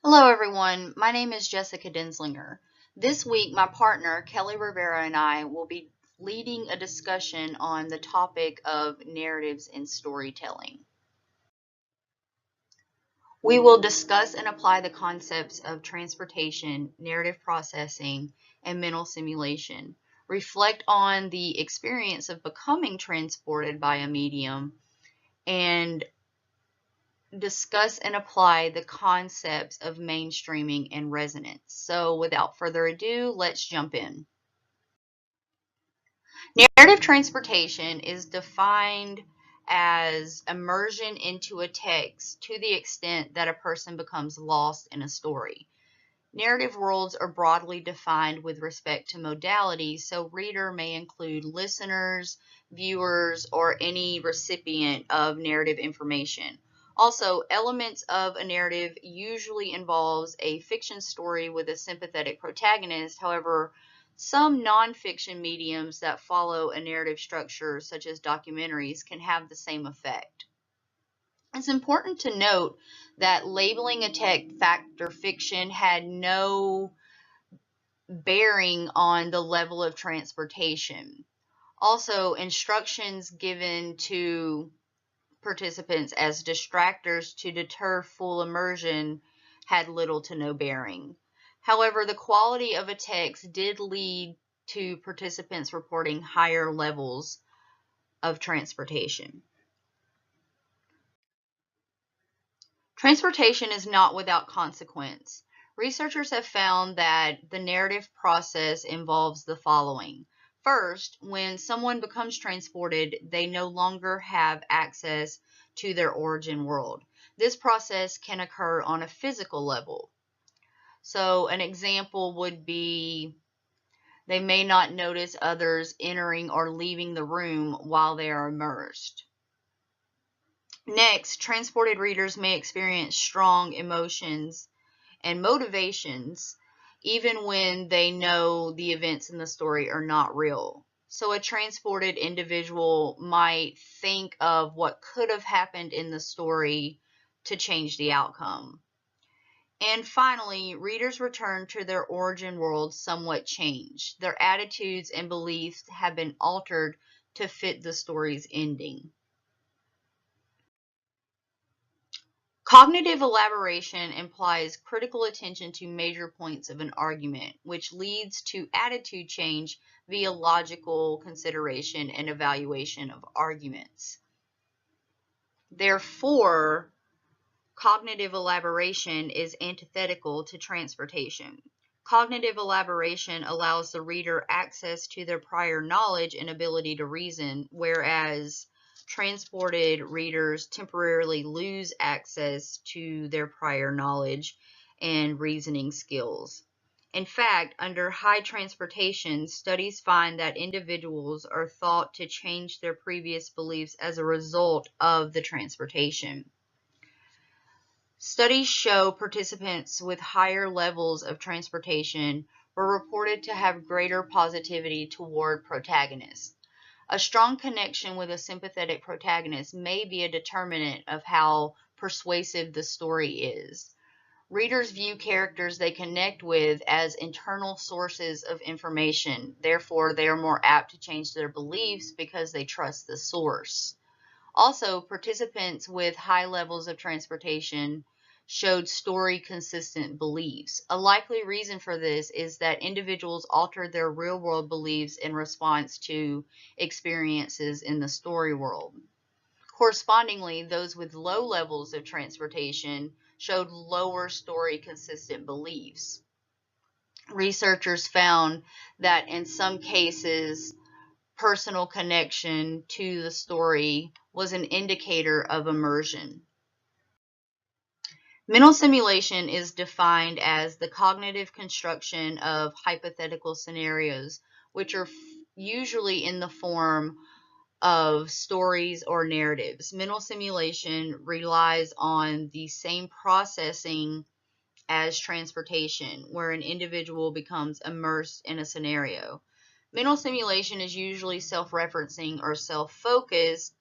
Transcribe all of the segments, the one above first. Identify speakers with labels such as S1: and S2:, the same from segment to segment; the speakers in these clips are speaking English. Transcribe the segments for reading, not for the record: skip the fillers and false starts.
S1: Hello everyone, my name is Jessica Denslinger. This week my partner Kelly Rivera and I will be leading a discussion on the topic of narratives in storytelling. We will discuss and apply the concepts of transportation, narrative processing, and mental simulation, reflect on the experience of becoming transported by a medium, and discuss and apply the concepts of mainstreaming and resonance. So without further ado, let's jump in. Narrative transportation is defined as immersion into a text to the extent that a person becomes lost in a story. Narrative worlds are broadly defined with respect to modality, so reader may include listeners, viewers, or any recipient of narrative information. Also, elements of a narrative usually involves a fiction story with a sympathetic protagonist. However, some nonfiction mediums that follow a narrative structure, such as documentaries, can have the same effect. It's important to note that labeling a text fact or fiction had no bearing on the level of transportation. Also, instructions given to participants as distractors to deter full immersion had little to no bearing. However, the quality of a text did lead to participants reporting higher levels of transportation. Transportation is not without consequence. Researchers have found that the narrative process involves the following. First, when someone becomes transported, they no longer have access to their origin world. This process can occur on a physical level. So an example would be they may not notice others entering or leaving the room while they are immersed. Next, transported readers may experience strong emotions and motivations even when they know the events in the story are not real. So a transported individual might think of what could have happened in the story to change the outcome. And finally, readers return to their origin world somewhat changed. Their attitudes and beliefs have been altered to fit the story's ending. Cognitive elaboration implies critical attention to major points of an argument, which leads to attitude change via logical consideration and evaluation of arguments. Therefore, cognitive elaboration is antithetical to transportation. Cognitive elaboration allows the reader access to their prior knowledge and ability to reason, whereas transported readers temporarily lose access to their prior knowledge and reasoning skills. In fact, under high transportation, studies find that individuals are thought to change their previous beliefs as a result of the transportation. Studies show participants with higher levels of transportation were reported to have greater positivity toward protagonists. A strong connection with a sympathetic protagonist may be a determinant of how persuasive the story is. Readers view characters they connect with as internal sources of information. Therefore, they are more apt to change their beliefs because they trust the source. Also, participants with high levels of transportation showed story-consistent beliefs. A likely reason for this is that individuals altered their real-world beliefs in response to experiences in the story world. Correspondingly, those with low levels of transportation showed lower story-consistent beliefs. Researchers found that in some cases, personal connection to the story was an indicator of immersion. Mental simulation is defined as the cognitive construction of hypothetical scenarios, which are usually in the form of stories or narratives. Mental simulation relies on the same processing as transportation, where an individual becomes immersed in a scenario. Mental simulation is usually self-referencing or self-focused.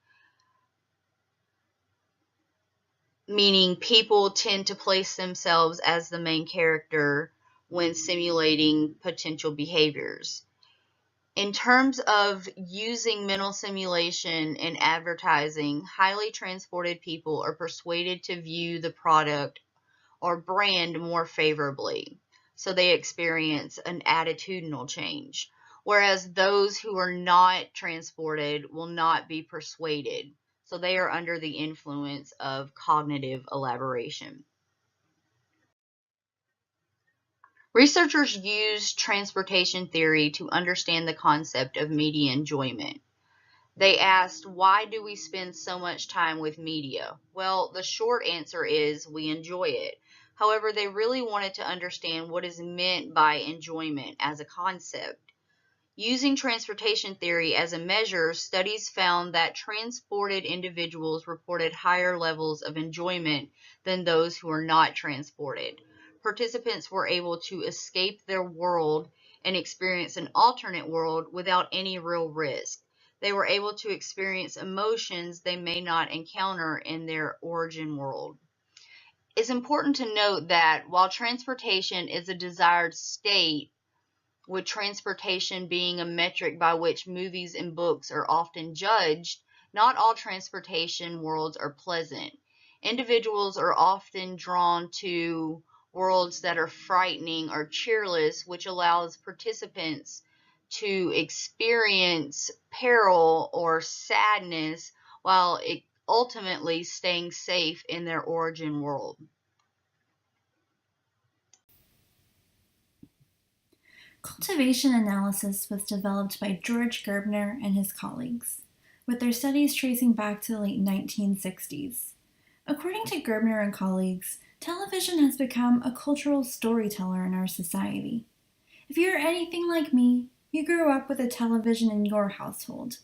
S1: meaning people tend to place themselves as the main character when simulating potential behaviors. In terms of using mental simulation in advertising, highly transported people are persuaded to view the product or brand more favorably, so they experience an attitudinal change, whereas those who are not transported will not be persuaded, so they are under the influence of cognitive elaboration. Researchers used transportation theory to understand the concept of media enjoyment. They asked, why do we spend so much time with media? Well, the short answer is we enjoy it. However, they really wanted to understand what is meant by enjoyment as a concept. Using transportation theory as a measure, studies found that transported individuals reported higher levels of enjoyment than those who are not transported. Participants were able to escape their world and experience an alternate world without any real risk. They were able to experience emotions they may not encounter in their origin world. It's important to note that while transportation is a desired state, with transportation being a metric by which movies and books are often judged, not all transportation worlds are pleasant. Individuals are often drawn to worlds that are frightening or cheerless, which allows participants to experience peril or sadness while ultimately staying safe in their origin world.
S2: Cultivation analysis was developed by George Gerbner and his colleagues, with their studies tracing back to the late 1960s. According to Gerbner and colleagues, television has become a cultural storyteller in our society. If you're anything like me, you grew up with a television in your household.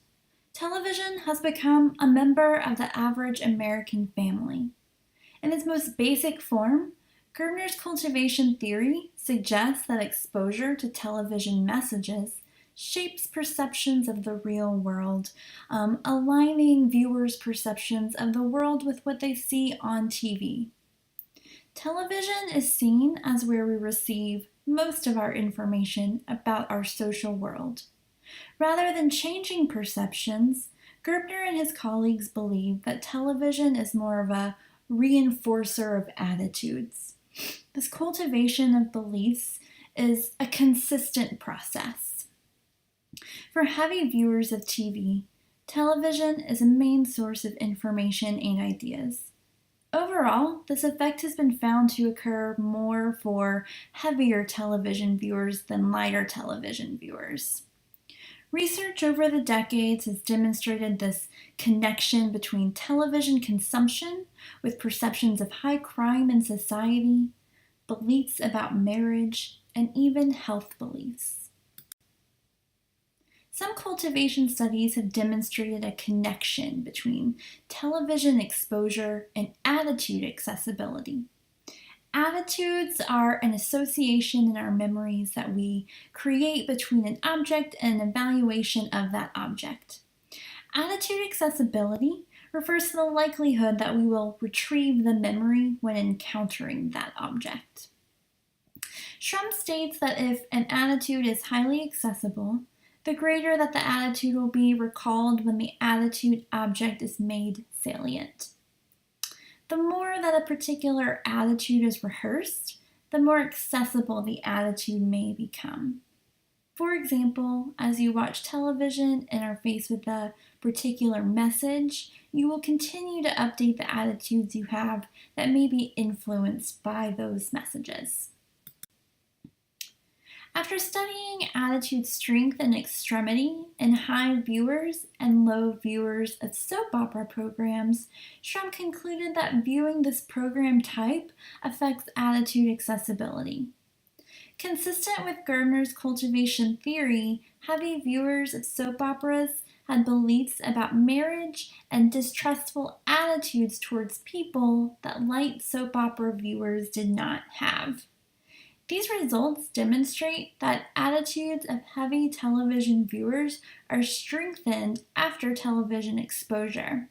S2: Television has become a member of the average American family. In its most basic form, Gerbner's cultivation theory suggests that exposure to television messages shapes perceptions of the real world, aligning viewers' perceptions of the world with what they see on TV. Television is seen as where we receive most of our information about our social world. Rather than changing perceptions, Gerbner and his colleagues believe that television is more of a reinforcer of attitudes. This cultivation of beliefs is a consistent process. For heavy viewers of TV, television is a main source of information and ideas. Overall, this effect has been found to occur more for heavier television viewers than lighter television viewers. Research over the decades has demonstrated this connection between television consumption with perceptions of high crime in society, beliefs about marriage, and even health beliefs. Some cultivation studies have demonstrated a connection between television exposure and attitude accessibility. Attitudes are an association in our memories that we create between an object and an evaluation of that object. Attitude accessibility refers to the likelihood that we will retrieve the memory when encountering that object. Shrum states that if an attitude is highly accessible, the greater that the attitude will be recalled when the attitude object is made salient. The more that a particular attitude is rehearsed, the more accessible the attitude may become. For example, as you watch television and are faced with a particular message, you will continue to update the attitudes you have that may be influenced by those messages. After studying attitude strength and extremity in high viewers and low viewers of soap opera programs, Shrum concluded that viewing this program type affects attitude accessibility. Consistent with Gerbner's cultivation theory, heavy viewers of soap operas had beliefs about marriage and distrustful attitudes towards people that light soap opera viewers did not have. These results demonstrate that attitudes of heavy television viewers are strengthened after television exposure,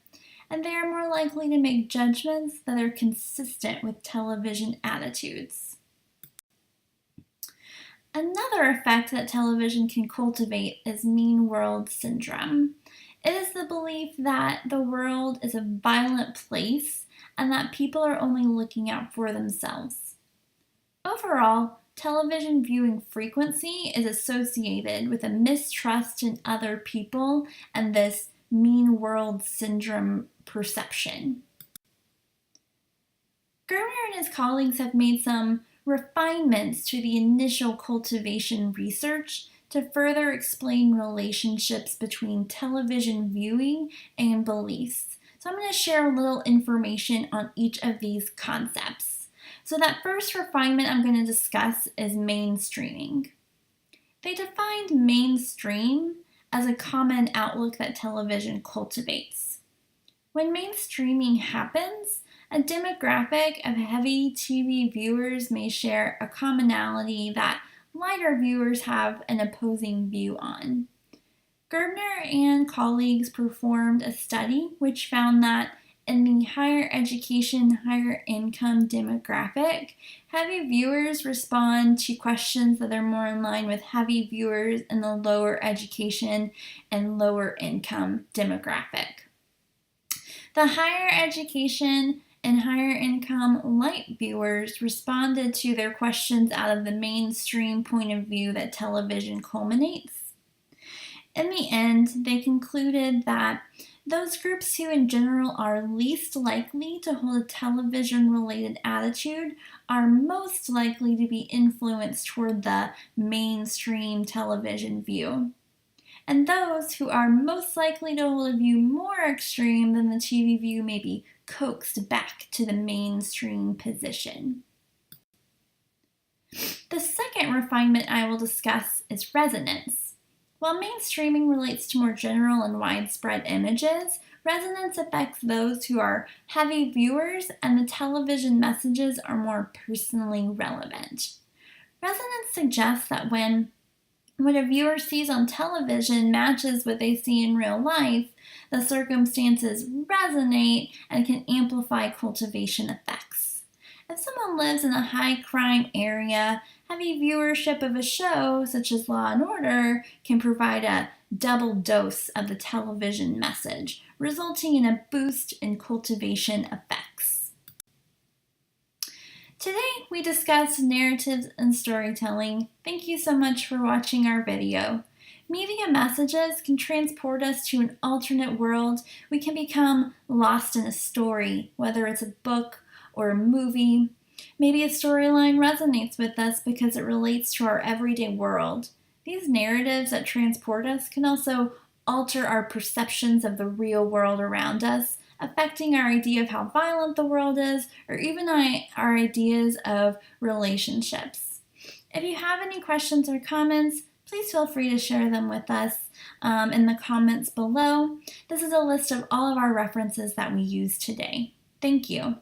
S2: and they are more likely to make judgments that are consistent with television attitudes. Another effect that television can cultivate is mean world syndrome. It is the belief that the world is a violent place and that people are only looking out for themselves. Overall, television viewing frequency is associated with a mistrust in other people and this mean world syndrome perception. Germer and his colleagues have made some refinements to the initial cultivation research to further explain relationships between television viewing and beliefs. So I'm going to share a little information on each of these concepts. So that first refinement I'm going to discuss is mainstreaming. They defined mainstream as a common outlook that television cultivates. When mainstreaming happens, a demographic of heavy TV viewers may share a commonality that lighter viewers have an opposing view on. Gerbner and colleagues performed a study which found that in the higher education, higher income demographic, heavy viewers respond to questions that are more in line with heavy viewers in the lower education and lower income demographic. The higher education and higher income light viewers responded to their questions out of the mainstream point of view that television culminates. In the end, they concluded that those groups who in general are least likely to hold a television-related attitude are most likely to be influenced toward the mainstream television view. And those who are most likely to hold a view more extreme than the TV view may be coaxed back to the mainstream position. The second refinement I will discuss is resonance. While mainstreaming relates to more general and widespread images, resonance affects those who are heavy viewers and the television messages are more personally relevant. Resonance suggests that when what a viewer sees on television matches what they see in real life, the circumstances resonate and can amplify cultivation effects. If someone lives in a high crime area, heavy viewership of a show such as Law and Order can provide a double dose of the television message, resulting in a boost in cultivation effects. Today we discussed narratives and storytelling. Thank you so much for watching our video. Media messages can transport us to an alternate world. We can become lost in a story, whether it's a book or a movie. Maybe a storyline resonates with us because it relates to our everyday world. These narratives that transport us can also alter our perceptions of the real world around us, affecting our idea of how violent the world is, or even our ideas of relationships. If you have any questions or comments, please feel free to share them with us in the comments below. This is a list of all of our references that we use today. Thank you.